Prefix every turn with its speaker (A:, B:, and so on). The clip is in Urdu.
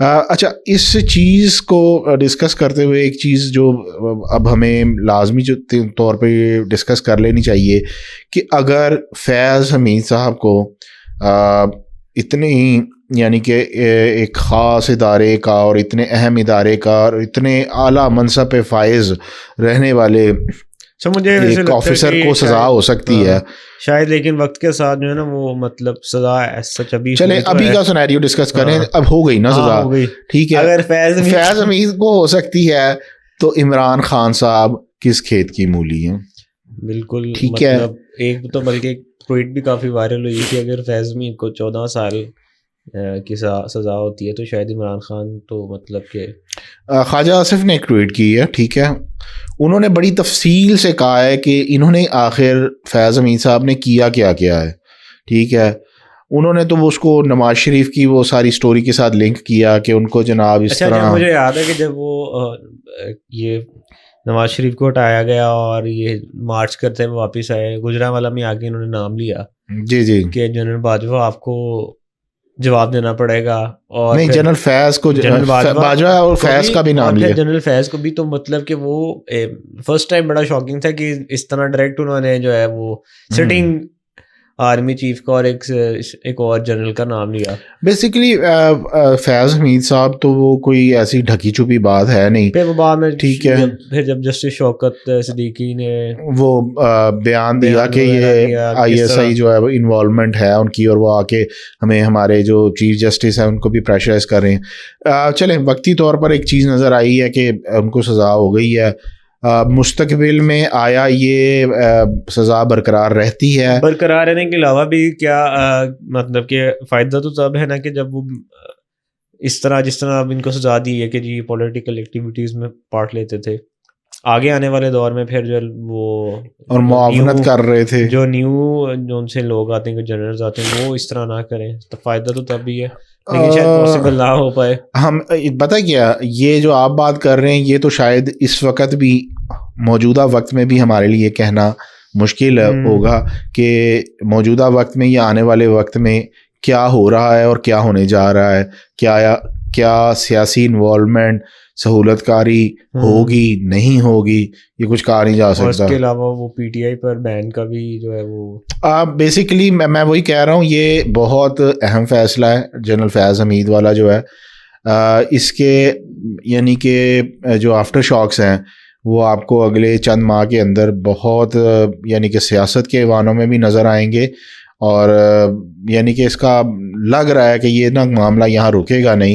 A: اچھا، اس چیز کو ڈسکس کرتے ہوئے ایک چیز جو اب ہمیں لازمی جو طور پہ ڈسکس کر لینی چاہیے کہ اگر فیض حمید صاحب کو اتنی یعنی کہ ایک خاص ادارے کا اور اتنے اہم ادارے کا اور اتنے اعلیٰ منصب پہ فائز رہنے والے
B: مجھے
A: ایک آفیسر کو سزا ہو سکتی ہے
B: شاید، لیکن وقت کے ساتھ جو ہے نا وہ مطلب سزا سچ ابھی
A: چلیں ابھی کا سینیریو ڈسکس کریں. اب ہو گئی نا سزا، ٹھیک ہے.
B: اگر
A: فیض حمید کو ہو سکتی ہے تو عمران خان صاحب کس کھیت کی مولی ہیں.
B: بالکل
A: ٹھیک ہے.
B: ایک تو بلکہ ٹویٹ بھی کافی وائرل ہوئی کہ اگر فیض حمید کو 14 سال کی سزا ہوتی ہے تو شاید عمران خان تو مطلب کہ
A: خواجہ آصف نے ایک ٹویٹ کی ہے. ٹھیک ہے، انہوں نے بڑی تفصیل سے کہا ہے کہ انہوں نے آخر فیض حمید صاحب نے کیا کیا ہے. ٹھیک ہے، انہوں نے تو اس کو نواز شریف کی وہ ساری سٹوری کے ساتھ لنک کیا کہ ان کو جناب اس طرح.
B: مجھے یاد ہے کہ جب وہ یہ نواز شریف کو ہٹایا گیا اور یہ مارچ کرتے ہوئے واپس آئے، گجرانوالہ میں آ کے انہوں نے نام لیا
A: جی
B: کہ جنرل باجوہ آپ کو جواب دینا پڑے گا. اور
A: نہیں، جنرل فیض کو باجوہ اور فیض کا بھی نام لیا،
B: جنرل فیض کو بھی. تو مطلب کہ وہ فرسٹ ٹائم بڑا شاکنگ تھا کہ اس طرح ڈائریکٹ انہوں نے جو ہے وہ سٹنگ آرمی چیف کا اور ایک اور جنرل کا نام لیا.
A: بیسیکلی فیض حمید صاحب تو وہ کوئی ایسی ڈھکی چھپی بات ہے نہیں.
B: پھر وہ بعد میں
A: ٹھیک ہے،
B: پھر جب جسٹس شوکت صدیقی نے
A: وہ بیان دیا کہ یہ ISI جو ہے وہ انوالومنٹ ہے ان کی، اور وہ آ کے ہمیں ہمارے جو چیف جسٹس ہیں ان کو بھی پریشرائز کر رہے ہیں. چلیں، وقتی طور پر ایک چیز نظر آئی ہے کہ ان کو سزا ہو گئی ہے. مستقبل میں آیا یہ سزا برقرار رہتی ہے؟
B: برقرار رہنے کے علاوہ بھی کیا مطلب کہ فائدہ تو تب ہے نا کہ جب وہ اس طرح جس طرح اب ان کو سزا دی ہے کہ جی پولیٹیکل ایکٹیویٹیز میں پارٹ لیتے تھے، آگے آنے والے دور میں پھر جو وہ
A: اور معاونت کر رہے تھے،
B: جو جو ان سے لوگ آتے ہیں جو جنرلز آتے ہیں وہ اس طرح نہ کریں، تو فائدہ تو تب بھی ہے لیکن شاید پاسبل نہ ہو پائے.
A: ہم پتہ کیا، یہ جو آپ بات کر رہے ہیں یہ تو شاید اس وقت بھی موجودہ وقت میں بھی ہمارے لیے کہنا مشکل ہوگا کہ موجودہ وقت میں یا آنے والے وقت میں کیا ہو رہا ہے اور کیا ہونے جا رہا ہے. کیا سیاسی انوالومنٹ، سہولت کاری ہوگی نہیں ہوگی، یہ کچھ کہا نہیں جا سکتا.
B: اس کے علاوہ وہ PTI پر بین کا بھی جو ہے وہ
A: بیسیکلی میں وہی کہہ رہا ہوں، یہ بہت اہم فیصلہ ہے جنرل فیض حمید والا جو ہے. اس کے یعنی کہ جو آفٹر شاکس ہیں وہ آپ کو اگلے چند ماہ کے اندر بہت یعنی کہ سیاست کے ایوانوں میں بھی نظر آئیں گے، اور یعنی کہ اس کا لگ رہا ہے کہ یہ نا معاملہ یہاں رکے گا نہیں.